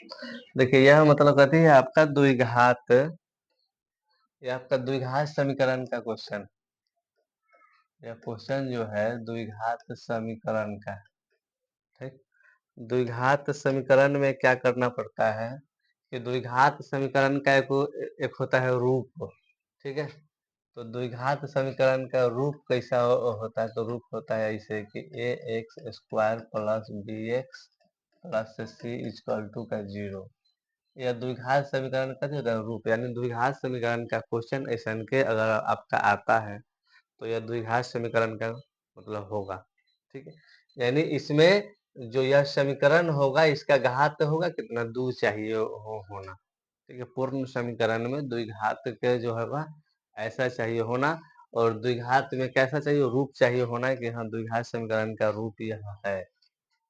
देखिए यह मतलब कहती है आपका द्विघात, ये आपका द्विघात समीकरण का क्वेश्चन, यह क्वेश्चन जो है द्विघात समीकरण का। ठीक, द्विघात समीकरण में क्या करना पड़ता है कि द्विघात समीकरण का एक होता है रूप। ठीक है, तो द्विघात समीकरण का रूप कैसा होता है, तो रूप होता है ऐसे कि A X square plus B X plus C equal to का 0। यह द्विघात समीकरण का जो होता है रूप, यानी द्विघात समीकरण का क्वेश्चन ऐसा के अगर आपका आता है तो यह द्विघात समीकरण का मतलब होगा। ठीक है, यानी इसमें जो यह समीकरण होगा इसका घात होगा कितना, 2 चाहिए होना। ठीक है, पूर्ण समीकरण में द्विघात के जो होगा ऐसा चाहिए होना, और द्विघात में कैसा चाहिए, रूप चाहिए होना कि हाँ द्विघात समीकरण का रूप यह है।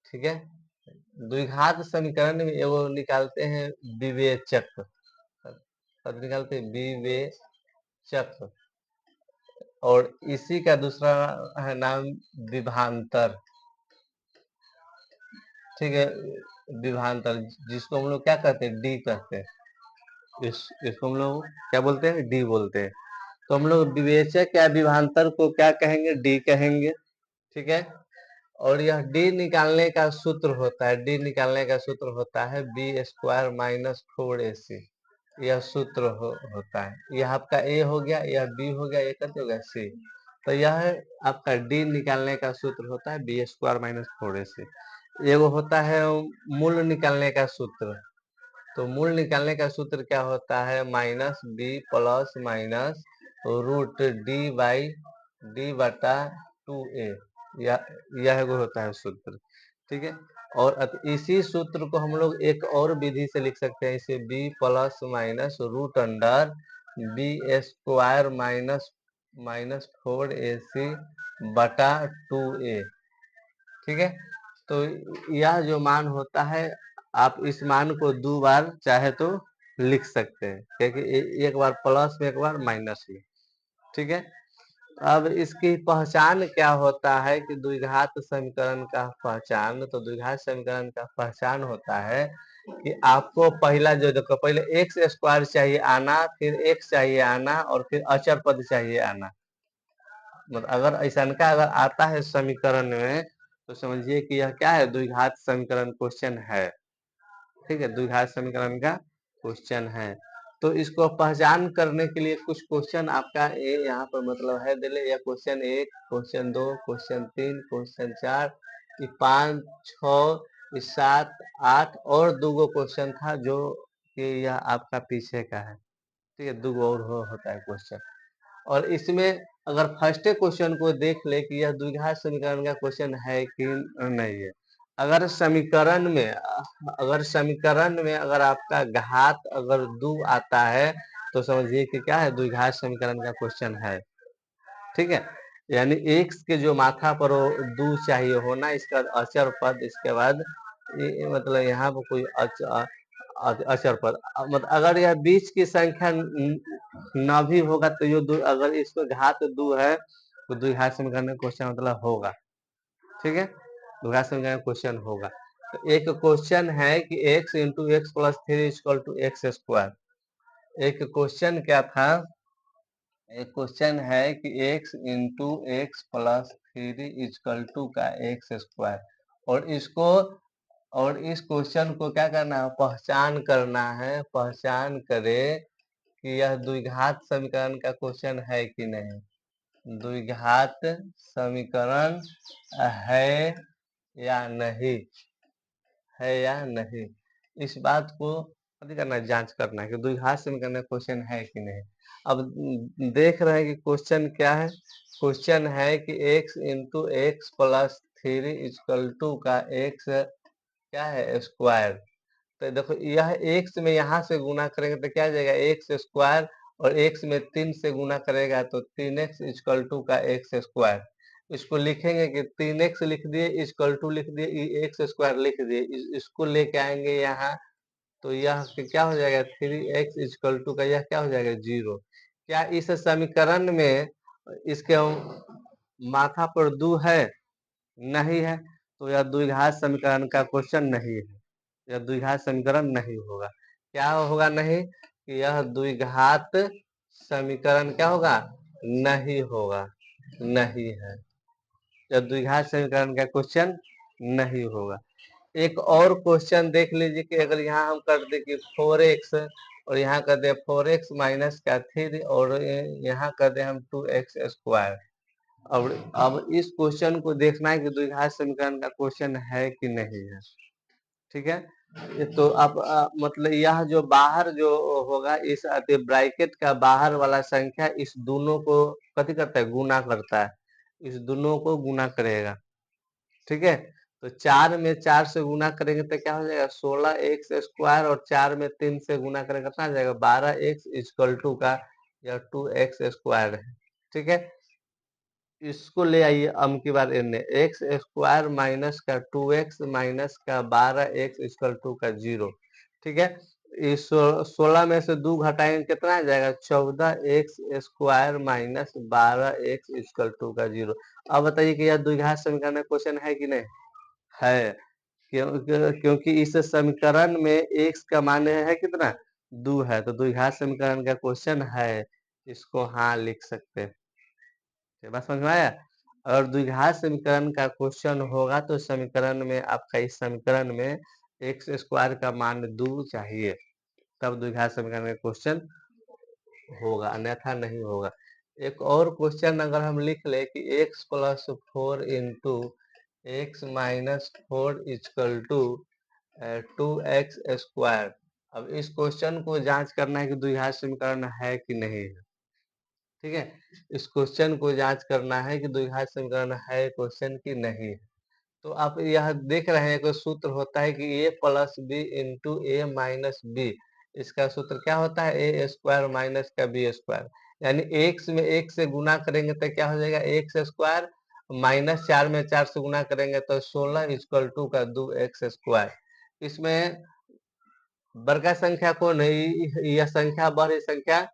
ठीक है, द्विघात समीकरण में वो निकालते हैं विवेचक, कब निकालते हैं, विवेचक, और इसी का दूसरा है नाम विभांतर। ठीक है, विभांतर जिसको हम लोग क्या कहते हैं, डी कहते हैं। इसको हम लोग क्या बोलते हैं, डी बोलते हैं। तो हम लोग विवेचक या विभांतर को क्या कहेंगे, डी कहेंगे। ठीक है, और यह डी निकालने का सूत्र होता है, डी निकालने का सूत्र होता है बी स्क्वायर माइनस 4ac। यह सूत्र होता है। यह आपका ए हो गया, यह बी हो गया, ये कैसे हो गया सी। तो यह आपका डी निकालने का सूत्र होता है बी स्क्वायर माइनस 4ac। एगो होता है मूल निकालने का सूत्र, तो मूल निकालने का सूत्र क्या होता है, minus B plus minus root D by D बटा 2a। यह होता है सूत्र। ठीक है, और इसी सूत्र को हम लोग एक और विधि से लिख सकते हैं, इसे b plus minus root under B square minus minus 4ac बटा 2a। ठीक है, तो यह जो मान होता है आप इस मान को 2 बार चाहे तो लिख सकते हैं, क्योंकि एक बार प्लस में एक बार माइनस में। ठीक है, अब इसकी पहचान क्या होता है कि द्विघात समीकरण का पहचान, तो द्विघात समीकरण का पहचान होता है कि आपको पहला जो देखो, पहले एक्स स्क्वायर चाहिए आना, फिर एक्स चाहिए आना, और फिर अचर पद चाहिए आना। मतलब अगर ऐसा का अगर आता है समीकरण में तो समझिए कि यह क्या है, द्विघात समीकरण क्वेश्चन है। ठीक है, द्विघात समीकरण का क्वेश्चन है। तो इसको पहचान करने के लिए कुछ क्वेश्चन आपका ए यहाँ पर मतलब है दिले, या क्वेश्चन 1, क्वेश्चन 2, क्वेश्चन 3, क्वेश्चन 4, 5, 6, 7, 8 और 2 क्वेश्चन था जो कि यह आपका पीछे का है। ठीक है, 2 और होता है क्वेश्चन। और इसमें अगर फर्स्ट क्वेश्चन को देख ले कि यह द्विघात समीकरण का क्वेश्चन है कि नहीं है, अगर समीकरण में अगर आपका घात अगर 2 आता है तो समझिए कि क्या है, द्विघात समीकरण का क्वेश्चन है। ठीक है, यानी एक्स के जो माथा पर 2 चाहिए होना, इसका अचर पद, इसके बाद मतलब यहाँ पर कोई अचर पद, मतलब अगर यह बीच की संख्या न भी होगा तो ये अगर इसमें घात 2 है तो द्विघात समीकरण क्वेश्चन मतलब होगा। ठीक है, द्विघात समीकरण क्वेश्चन होगा। तो एक क्वेश्चन है कि x into X plus 3 equal to x square. एक क्वेश्चन क्या था, एक क्वेश्चन है कि x into X plus 3 equal to का एक्स स्क्वायर, और इस क्वेश्चन को क्या करना है, पहचान करना है, पहचान करे कि यह द्विघात समीकरण का क्वेश्चन है कि नहीं, द्विघात समीकरण है या नहीं, है या नहीं। इस बात को पता करना है, जांच करना है कि द्विघात समीकरण क्वेश्चन है कि नहीं। अब देख रहे हैं कि क्वेश्चन क्या है, क्वेश्चन है कि x into X plus 3 equal to का एक्स क्या है, स्क्वायर। तो देखो यह एक्स में यहाँ से गुना करेंगे तो क्या आ जाएगा, एक्स स्क्वायर, और एक्स में 3 से गुना करेगा तो 3x इक्वल टू का एक्स स्क्वायर। इसको लिखेंगे कि 3x लिख दिए, इक्वल टू लिख दिए, एक्स स्क्वायर लिख दिए, इसको लेके आएंगे यहाँ, तो यह क्या हो जाएगा, 3x इक्वल टू का यह क्या हो जाएगा, 0। क्या इस समीकरण में इसके माथा पर 2 है, नहीं है, तो यह द्विघात समीकरण का क्वेश्चन नहीं है। यह द्विघात समीकरण नहीं होगा। क्या होगा नहीं? कि यह द्विघात समीकरण क्या होगा? नहीं होगा, नहीं है। यह द्विघात समीकरण का क्वेश्चन नहीं होगा। एक और क्वेश्चन देख लीजिए कि अगर यहाँ हम कर दे कि 4x और यहाँ कर दे 4x माइनस का 3 और यहाँ कर दे हम 2x स्क्वायर। अब इस क्वेश्चन को देखना है कि द्विघात समीकरण का क्वेश्चन है कि नहीं है। ठीक है, ये तो आप मतलब यह जो बाहर जो होगा इस ब्रैकेट का बाहर वाला संख्या इस दोनों को कथी करता है? गुना करता है, इस दोनों को गुना करेगा। ठीक है, तो 4 में 4 से गुना करेंगे तो क्या हो जाएगा? 16x स्क्वायर और 4 में 3 से गुना करेंगे कितना आ जाएगा? 12x इक्वल टू का या 2x स्क्वायर है। ठीक है, इसको ले आइए अब की बार एन एक्स स्क्वायर माइनस का 2x माइनस का 12x इक्वल टू का 0। ठीक है, इस 16 में से 2 घटाएंगे कितना आ जाएगा? 14x square minus 12x equal to का 0। अब बताइए कि यह द्विघात समीकरण में क्वेश्चन है कि नहीं है? क्योंकि इस समीकरण में x का मान है कितना? 2 है, तो द्विघात समीकरण का क्वेश्चन है, इसको हाँ लिख सकते हैं। बात समझ में आया? अगर द्विघात समीकरण का क्वेश्चन होगा तो समीकरण में आपका इस समीकरण में एक्स स्क्वायर का मान 2 चाहिए, तब द्विघात समीकरण का क्वेश्चन होगा, अन्यथा नहीं होगा। एक और क्वेश्चन अगर हम लिख ले कि x plus 4 into X minus 4 equal to 2x square. अब इस क्वेश्चन को जांच करना है कि द्विघात समीकरण है कि नहीं है। ठीक है, इस क्वेश्चन को जांच करना है कि द्विघात समीकरण है क्वेश्चन की नहीं है। तो आप यह देख रहे हैं कि सूत्र होता है कि a plus B into A minus B. इसका सूत्र क्या होता है? ए स्क्वायर माइनस का बी स्क्वायर। यानी एक्स में एक से गुना करेंगे तो क्या हो जाएगा? एक्स स्क्वायर माइनस 4 में 4 से गुना करेंगे तो 16 इक्वल टू का 2x स्क्वायर। इसमें बड़का संख्या को नहीं, यह संख्या बड़ी संख्या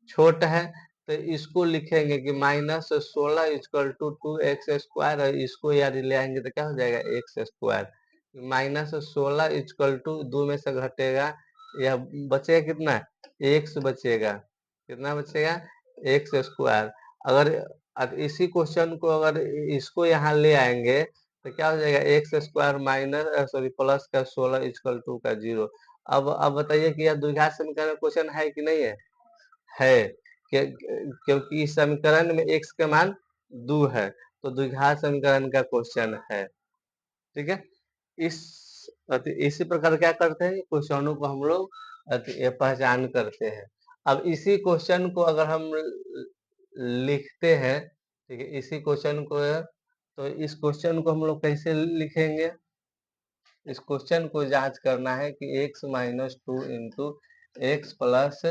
छोट है, तो इसको लिखेंगे कि minus 16 equal to 2x square और इसको यदि ले आएंगे तो क्या हो जाएगा? X square. Minus 16 equal to 2 में से घटेगा, यह बचेगा कितना? एक्स बचेगा। कितना बचेगा? X square. अगर इसी क्वेश्चन को अगर इसको यहाँ ले आएंगे तो क्या हो जाएगा? X square minus sorry plus का 16 इक्वल टू का 0। अब बताइए कि यह द्विघात समीकरण क्वेश्चन है कि नहीं है? है, क्योंकि इस समीकरण में x का मान 2 है, तो द्विघात समीकरण का क्वेश्चन है। ठीक है, इस इसी प्रकार क्या करते हैं? क्वेश्चनों को हम लोग पहचान करते हैं। अब इसी क्वेश्चन को अगर हम लिखते हैं, ठीक है, इसी क्वेश्चन को, तो इस क्वेश्चन को हम लोग कैसे लिखेंगे? इस क्वेश्चन को जांच करना है कि x minus 2 into X plus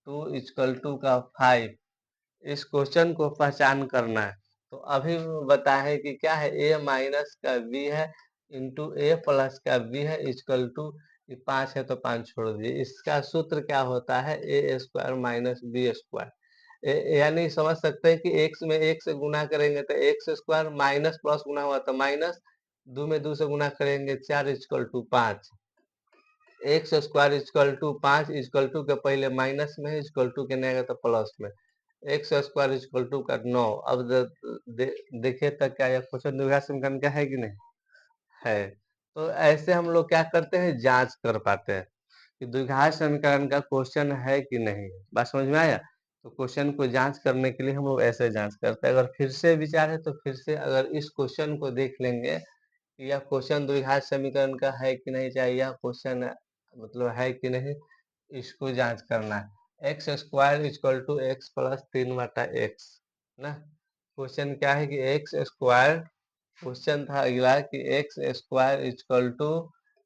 2 equal to का 5। इस क्वेश्चन को पहचान करना है। तो अभी बताए कि क्या है? a माइनस का b है इंटू ए प्लस का b है इक्वल टू 5 है तो 5 छोड़ दिए। इसका सूत्र क्या होता है? A square minus B square. यानी समझ सकते हैं कि x में 1 से गुना करेंगे तो एक्स स्क्वायर माइनस प्लस गुना हुआ तो माइनस, 2 में 2 से गुना करेंगे 4 equal to 5। X square equal to 5 equal to के पहले माइनस में इक्वल टू के नहीं आएगा तो प्लस में। एक्स स्क्वायर इक्वल टू का 9। अब देखिए तक क्या यह क्वेश्चन द्विघात समीकरण का है कि नहीं है? तो ऐसे हम लोग क्या करते हैं? जांच कर पाते हैं कि द्विघात समीकरण का क्वेश्चन है कि नहीं है। बात समझ में आया? तो क्वेश्चन को जांच करने के लिए हम लोग ऐसे जांच करते हैं। अगर फिर से विचार है तो फिर से अगर इस क्वेश्चन को देख लेंगे कि यह क्वेश्चन द्विघात समीकरण का है कि नहीं, चाहे यह क्वेश्चन मतलब है कि नहीं, इसको जांच करना है। X square equal to x plus 3/x ना। क्वेश्चन क्या है कि एक्स स्क्वायर, क्वेश्चन था अगला कि x square equal to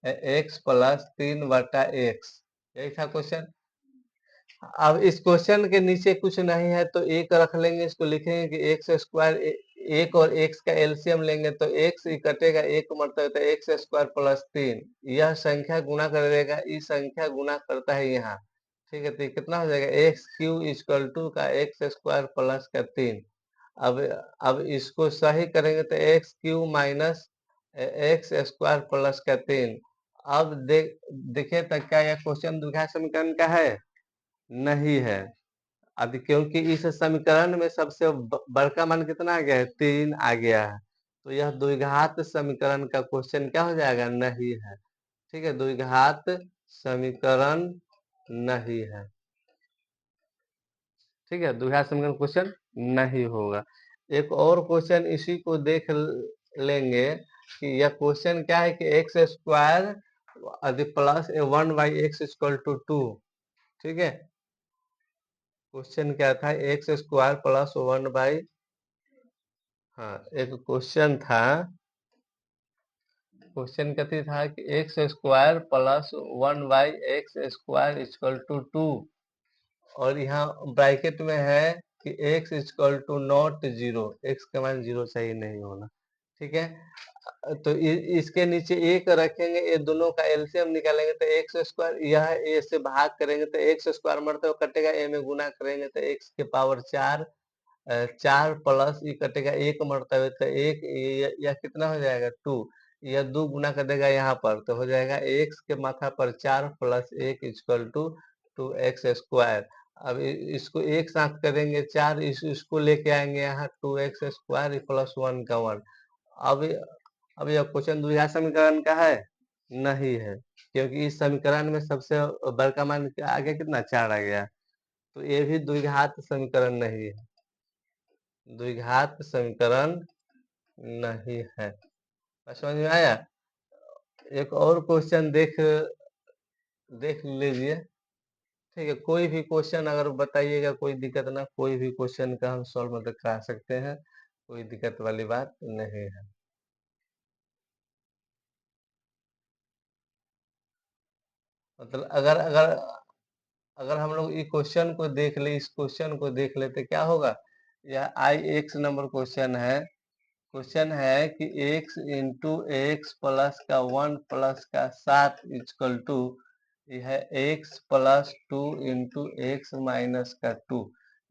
x plus 3/x, यही था क्वेश्चन। अब इस क्वेश्चन के नीचे कुछ नहीं है तो एक रख लेंगे, इसको लिखेंगे कि एक्स स्क्वायर, एक और एक्स का एलसीएम लेंगे तो एक्स ही कटेगा, एक मरता तो एक्स स्क्वायर प्लस 3। यह संख्या गुना करेगा, इस संख्या गुना करता है यहाँ। ठीक है, तो ये कितना हो जाएगा? एक्स क्यू इक्वल टू का एक्स स्क्वायर प्लस का 3। अब इसको सही करेंगे तो x Q minus x square plus का 3। अब देखिए तो क्या यह क्वेश्चन द्विघात समीकरण का है? नहीं है। अब क्योंकि इस समीकरण में सबसे बड़का मान कितना आ गया है? 3 आ गया है, तो यह द्विघात समीकरण का क्वेश्चन क्या हो जाएगा? नहीं है। ठीक है, द्विघात समीकरण नहीं है। ठीक है, द्विघात समीकरण क्वेश्चन नहीं होगा। एक और क्वेश्चन इसी को देख लेंगे कि यह क्वेश्चन क्या है कि एक्स स्क्वायर अधिक प्लस 1/x इक्वल टू 2। ठीक है, क्वेश्चन क्या था? एक्स स्क्वायर प्लस 1 बाई, हाँ एक क्वेश्चन था, क्वेश्चन कथी था कि x square plus 1/x² equal to 2, और यहाँ ब्रैकेट में है कि x equal to not 0, x का मान 0 सही नहीं होना। ठीक है, तो इसके नीचे एक रखेंगे, ये दोनों का एलसीएम निकालेंगे तो एक्स स्क्वायर, यह ए से भाग करेंगे तो एक्स स्क्वायर मरते हुए कटेगा, ए में गुना करेंगे तो एक्स के पावर 4, 4 प्लस ये कटेगा एक मरते हुए तो एक, यह कितना हो जाएगा? 2। यह 2 गुना कर देगा यहाँ पर तो हो जाएगा एक्स के माथा पर 4 प्लस 1 इक्वल टू 2x²। अब इसको एक साथ करेंगे 4, इसको लेके आएंगे यहाँ 2x² प्लस 1 का 1। अब अब यह क्वेश्चन द्विघात समीकरण का है? नहीं है, क्योंकि इस समीकरण में सबसे बड़का मान आ गया कितना? 4 आ गया, तो ये भी द्विघात समीकरण नहीं है। द्विघात समीकरण नहीं है। समझ में आया? एक और क्वेश्चन देख लीजिए। ठीक है, कोई भी क्वेश्चन अगर बताइएगा, कोई दिक्कत ना, कोई भी क्वेश्चन का हम सॉल्व मतलब करा सकते हैं, कोई दिक्कत वाली बात नहीं है। मतलब अगर अगर अगर हम लोग इस क्वेश्चन को देख ले, इस क्वेश्चन को देख लेते क्या होगा? यह x नंबर क्वेश्चन है कि x इंटू एक्स प्लस का 1 प्लस का 7 इक्वल टू, यह x plus 2 into X minus का 2।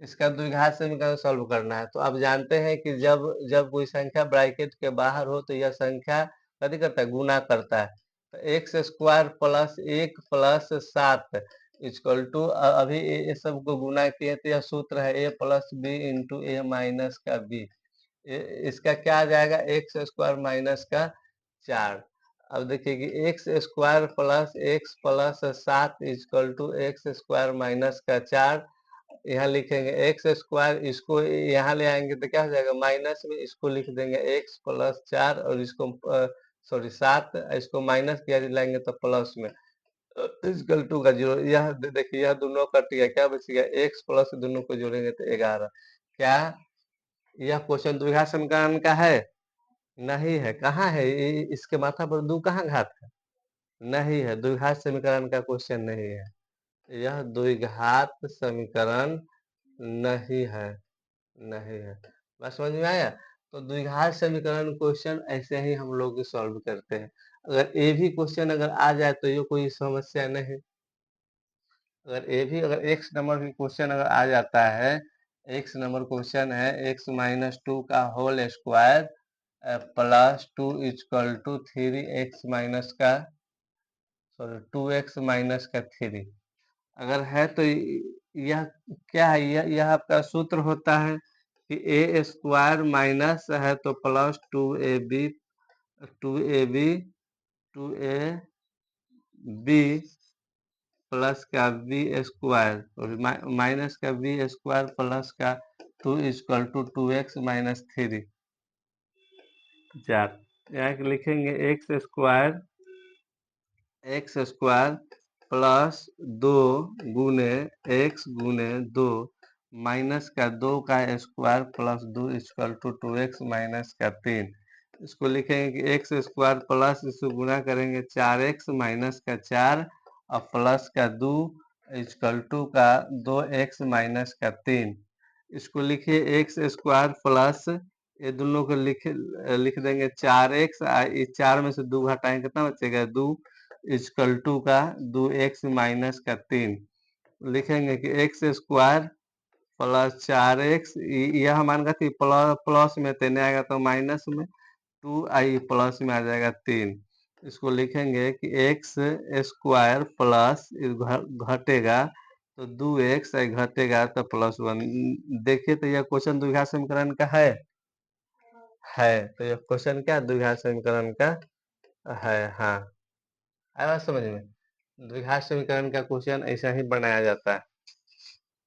इसका द्विघात समीकरण सॉल्व करना है। तो आप जानते हैं कि जब जब कोई संख्या ब्रैकेट के बाहर हो तो यह संख्या कथी करता है? गुना करता है। तो x square plus 1 plus 7 equal to, अभी ये सबको गुना किए तो यह सूत्र है a plus B into A minus का बी। इसका क्या आ जाएगा? एक्स स्क्वायर माइनस का 4। अब देखिए कि x square plus 7 equal to x square minus का 4। यहाँ लिखेंगे एक्स स्क्वायर, इसको यहाँ ले आएंगे तो क्या हो जाएगा? माइनस में इसको लिख देंगे एक्स प्लस 4, और इसको सॉरी 7, इसको माइनस किया लाएंगे तो प्लस में इक्वल टू का 0। यह देखिए यह दोनों कट गया, क्या बच गया? एक्स प्लस दोनों को जोड़ेंगे तो 11। क्या यह क्वेश्चन द्विघात समीकरण का है? नहीं है। कहाँ है? इसके माथा पर 2 कहाँ घात है? नहीं है, द्विघात समीकरण का क्वेश्चन नहीं है। यह द्विघात समीकरण नहीं है, नहीं है। बस समझ में आया? तो द्विघात समीकरण क्वेश्चन ऐसे ही हम लोग सॉल्व करते हैं। अगर ए भी क्वेश्चन अगर आ जाए तो ये कोई समस्या नहीं। अगर एक्स नंबर की क्वेश्चन अगर आ जाता है, एक्स नंबर क्वेश्चन है एक्स माइनस 2 का whole square plus 2 equal to 3x minus का, सॉरी 2x माइनस का 3 अगर है तो यह क्या है? यह आपका सूत्र होता है कि ए स्क्वायर माइनस है तो प्लस 2ab 2ab प्लस का बी स्क्वायर, और माइनस का बी स्क्वायर प्लस का 2 इक्वल टू 2x माइनस 3 4। यहाँ लिखेंगे एक्स स्क्वायर प्लस 2 गुने एक्स गुने 2 माइनस का 2 का square plus 2 equal to 2x minus का 3। इसको लिखेंगे कि एक्स स्क्वायर प्लस इसको गुना करेंगे 4x माइनस का 4 और प्लस का 2 इक्वल टू का 2x माइनस का 3। इसको लिखिए एक्स स्क्वायर प्लस, ये दोनों को लिख देंगे 4x, इस 4 में से 2 घटाएंगे कितना बचेगा? 2 इक्वल टू का 2x माइनस का 3। लिखेंगे कि एक्स स्क्वायर प्लस 4x, यह मान का थी प्लस में, तेने आएगा तो माइनस में, 2i प्लस में आ जाएगा 3। इसको लिखेंगे कि एक्स स्क्वायर प्लस घटेगा तो 2x घटेगा तो +1। देखिए तो यह क्वेश्चन द्विघात समीकरण का है तो यह क्वेश्चन क्या द्विघात समीकरण का है। हाँ, आया बात समझ में। द्विघात समीकरण का क्वेश्चन ऐसा ही बनाया जाता है।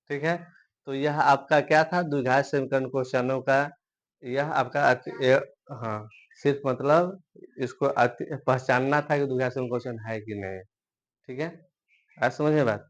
ठीक है, तो यह आपका क्या था द्विघात समीकरण क्वेश्चनों का। यह आपका हाँ, सिर्फ मतलब इसको पहचानना था कि द्विघात समीकरण क्वेश्चन है कि नहीं। ठीक है, आज समझ में बात।